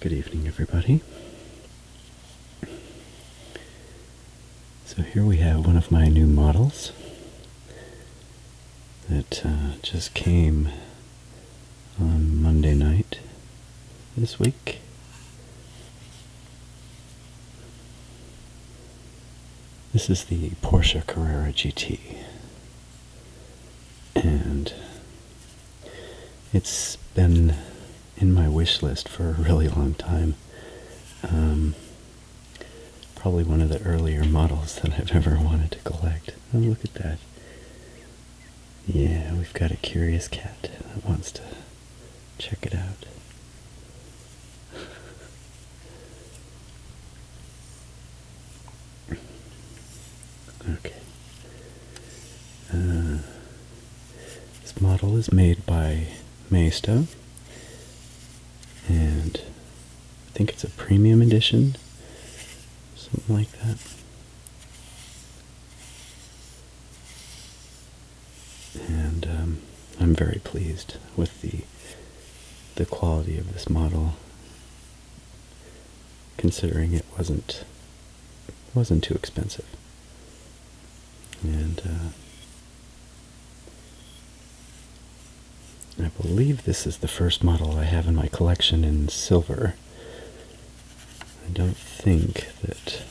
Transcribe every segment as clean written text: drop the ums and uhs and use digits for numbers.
Good evening, everybody. So here we have one of my new models that just came on Monday night this week. This is the Porsche Carrera GT, and it's been in my wish list for a really long time. Probably one of the earlier models that I've ever wanted to collect. Oh, look at that. Yeah, we've got a curious cat that wants to check it out. Okay. This model is made by Maisto, and I think it's a premium edition, something like that. And I'm very pleased with the quality of this model, considering it wasn't too expensive. And I believe this is the first model I have in my collection in silver. I don't think that...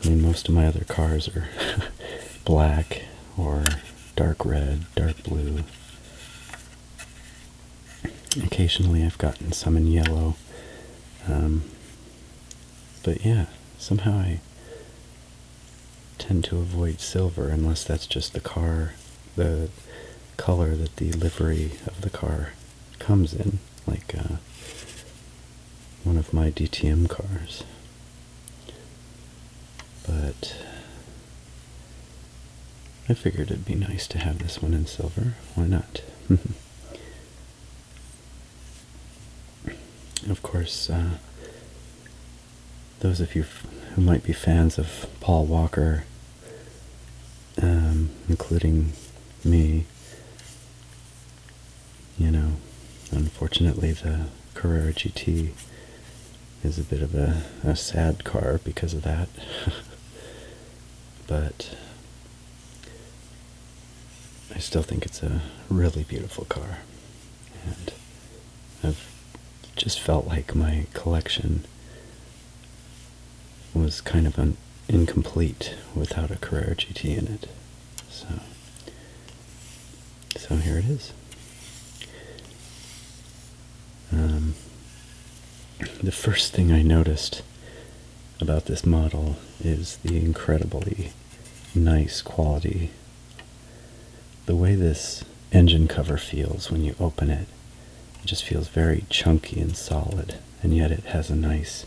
I mean, most of my other cars are black or dark red, dark blue. Occasionally I've gotten some in yellow. But yeah, somehow I tend to avoid silver unless that's just the color that the livery of the car comes in, like one of my DTM cars. But I figured it'd be nice to have this one in silver. Why not? Of course, those of you who might be fans of Paul Walker, including me, you know, unfortunately the Carrera GT is a bit of a sad car because of that. But I still think it's a really beautiful car, and I've just felt like my collection was kind of incomplete without a Carrera GT in it. So here it is. The first thing I noticed about this model is the incredibly nice quality. The way this engine cover feels when you open it, it just feels very chunky and solid, and yet it has a nice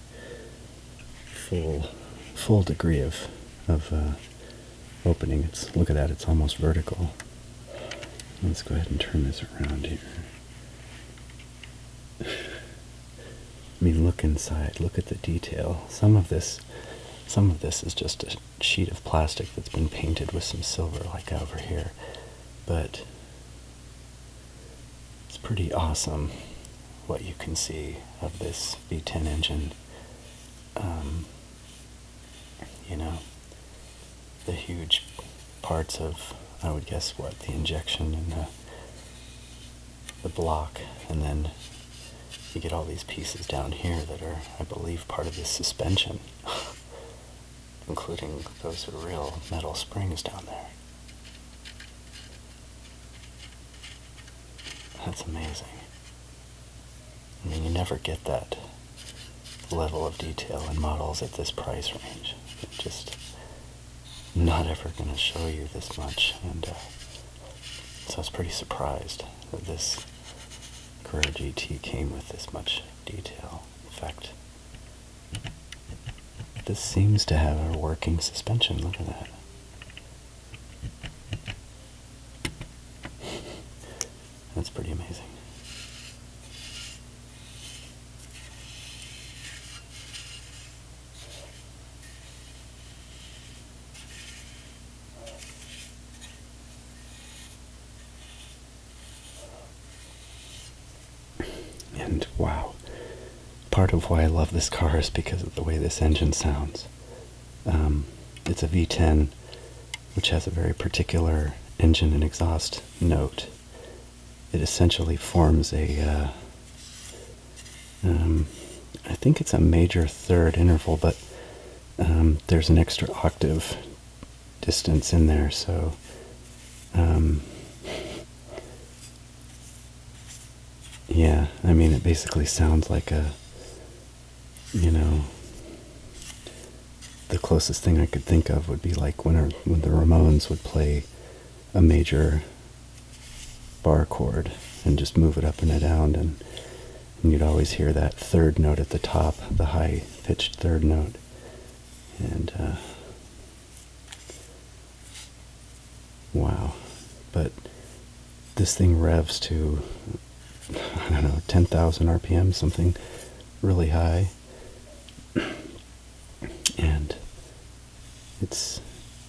full degree of opening. Look at that, it's almost vertical. Let's go ahead and turn this around here. I mean, look inside, look at the detail. Some of this is just a sheet of plastic that's been painted with some silver, like over here. But it's pretty awesome what you can see of this V10 engine. You know, the huge parts of, I would guess, what, the injection and the block, and then you get all these pieces down here that are, I believe, part of this suspension, including those real metal springs down there. That's amazing. I mean, you never get that level of detail in models at this price range. It's just not ever going to show you this much, and so I was pretty surprised that this Carrera GT came with this much detail. In fact, this seems to have a working suspension. Look at that. That's pretty amazing. And wow, part of why I love this car is because of the way this engine sounds. It's a V10, which has a very particular engine and exhaust note. It essentially forms a, I think it's a major third interval, but there's an extra octave distance in there, so yeah, I mean, it basically sounds like a, you know, the closest thing I could think of would be like when the Ramones would play a major bar chord and just move it up and down, and you'd always hear that third note at the top, the high-pitched third note. And, wow. But this thing revs to, I don't know, 10,000 RPM, something really high. And it's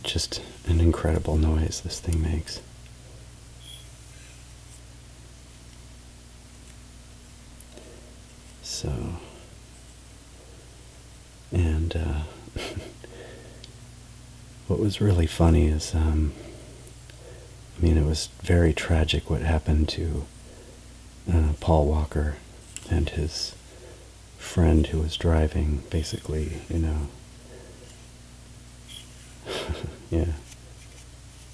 just an incredible noise this thing makes. So, and what was really funny is, I mean, it was very tragic what happened to Paul Walker and his friend who was driving, basically, you know. Yeah,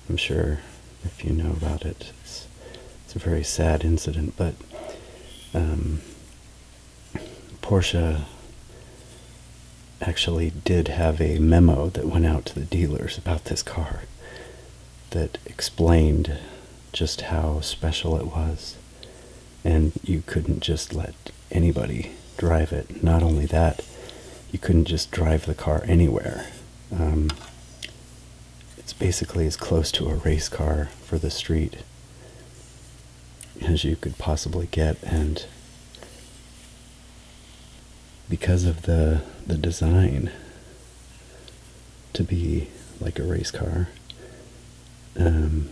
I'm sure if you know about it, it's a very sad incident, but Porsche actually did have a memo that went out to the dealers about this car that explained just how special it was, and you couldn't just let anybody drive it. Not only that, you couldn't just drive the car anywhere. It's basically as close to a race car for the street as you could possibly get, and because of the design to be like a race car, the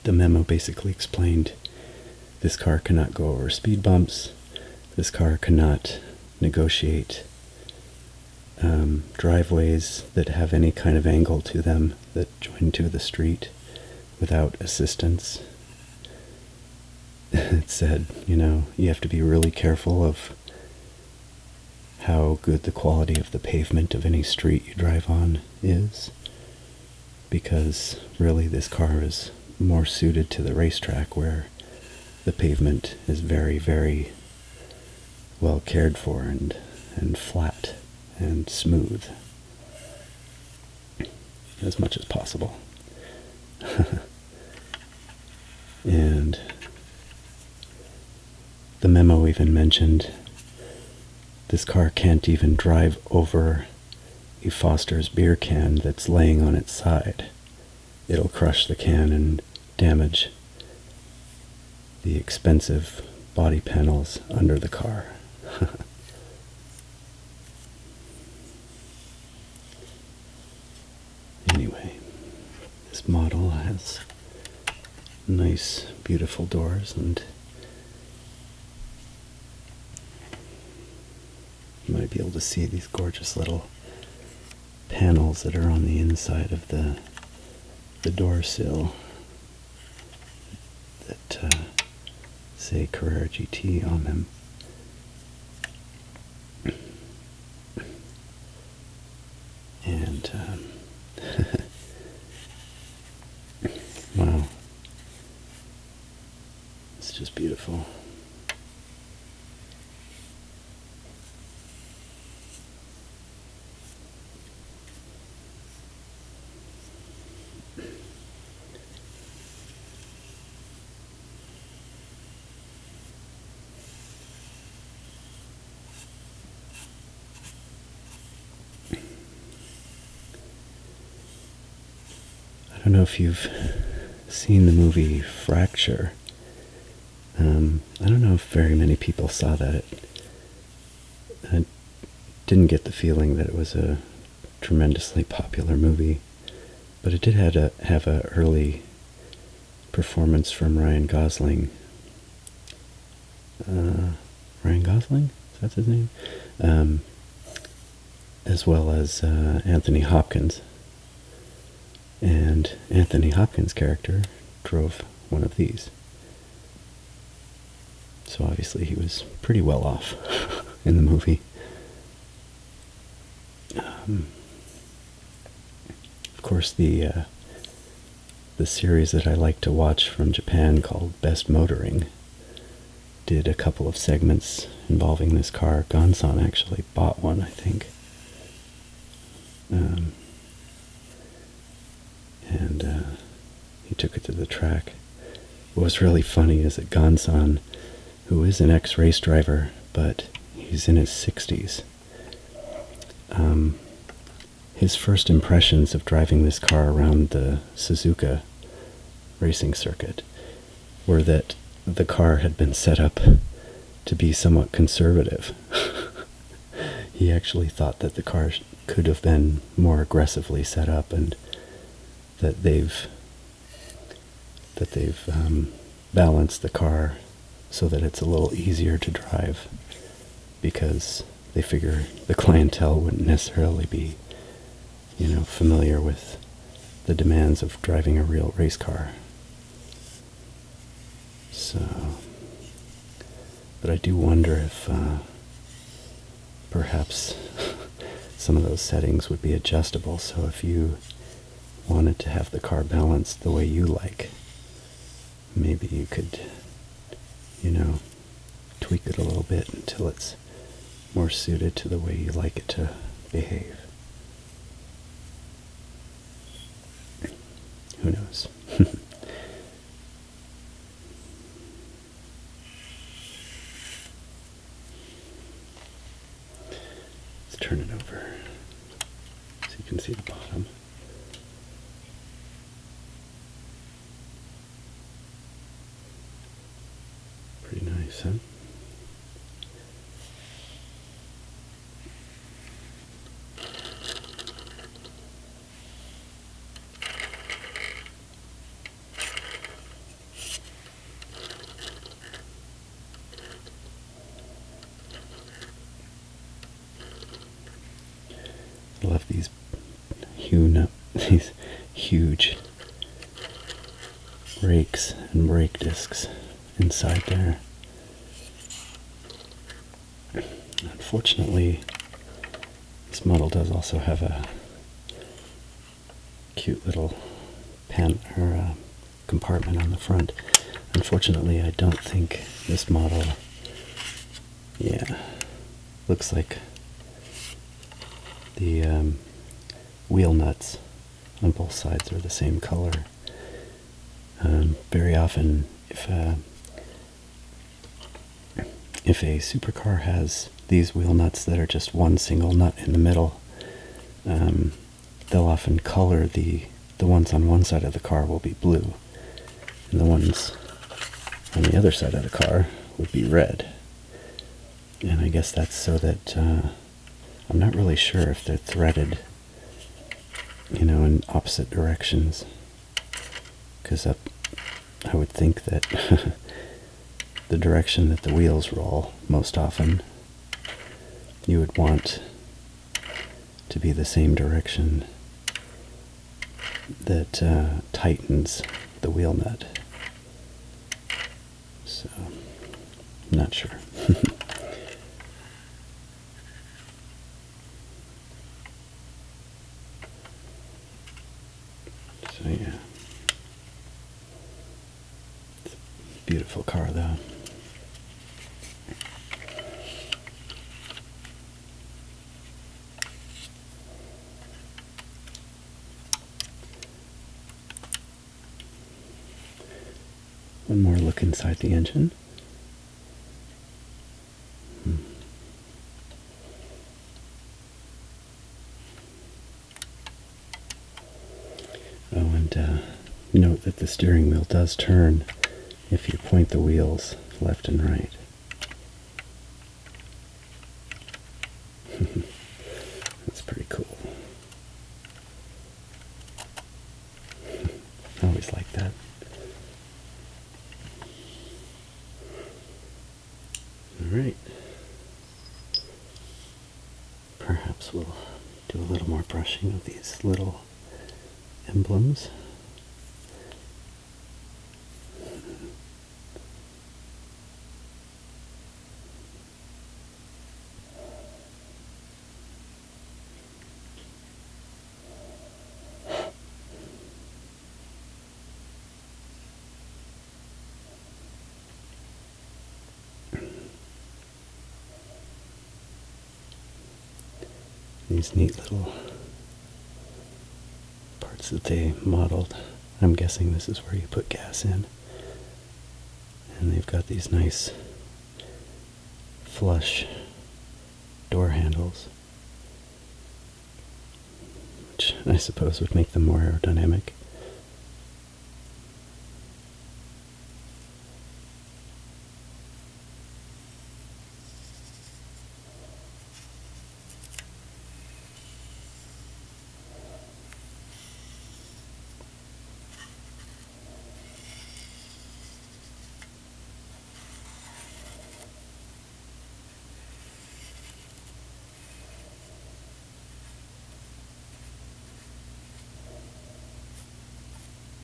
memo basically explained this car cannot go over speed bumps, this car cannot negotiate driveways that have any kind of angle to them that join to the street without assistance. It said, you know, you have to be really careful of how good the quality of the pavement of any street you drive on is, because really this car is more suited to the racetrack where the pavement is very, very well cared for and flat and smooth as much as possible. And the memo even mentioned this car can't even drive over a Foster's beer can that's laying on its side. It'll crush the can and damage the expensive body panels under the car. Anyway, this model has nice, beautiful doors, and you might be able to see these gorgeous little panels that are on the inside of the door sill that say Carrera GT on them. And wow, it's just beautiful. I don't know if you've seen the movie Fracture. I don't know if very many people saw that. I didn't get the feeling that it was a tremendously popular movie, but it did have an early performance from Ryan Gosling. Ryan Gosling, that's his name, as well as Anthony Hopkins. And Anthony Hopkins' character drove one of these. So obviously he was pretty well off in the movie. Of course, the series that I like to watch from Japan called Best Motoring did a couple of segments involving this car. Gonsan actually bought one, I think. And he took it to the track. What was really funny is that Gonsan, who is an ex-race driver, but he's in his 60s, his first impressions of driving this car around the Suzuka racing circuit were that the car had been set up to be somewhat conservative. He actually thought that the car could have been more aggressively set up, and that they've balanced the car so that it's a little easier to drive, because they figure the clientele wouldn't necessarily be, familiar with the demands of driving a real race car. So, but I do wonder if perhaps some of those settings would be adjustable, so if you wanted to have the car balanced the way you like, maybe you could, tweak it a little bit until it's more suited to the way you like it to behave. Who knows? Let's turn it over so you can see the bottom. Pretty nice, huh? I love these huge brakes and brake discs inside there. Unfortunately, this model does also have a cute little compartment on the front. Unfortunately, I don't think this model, looks like the wheel nuts on both sides are the same color. Very often, if a supercar has these wheel nuts that are just one single nut in the middle, they'll often color the ones on one side of the car will be blue, and the ones on the other side of the car would be red. And I guess that's so that I'm not really sure if they're threaded, in opposite directions, because I would think that the direction that the wheels roll most often, you would want to be the same direction that tightens the wheel nut. So, I'm not sure. So yeah, it's a beautiful car though. One more look inside the engine. Oh, and note that the steering wheel does turn if you point the wheels left and right. That's pretty cool. I always like that. Alright. Perhaps we'll do a little more brushing of these little emblems. These neat little parts that they modeled. I'm guessing this is where you put gas in. And they've got these nice flush door handles, which I suppose would make them more aerodynamic.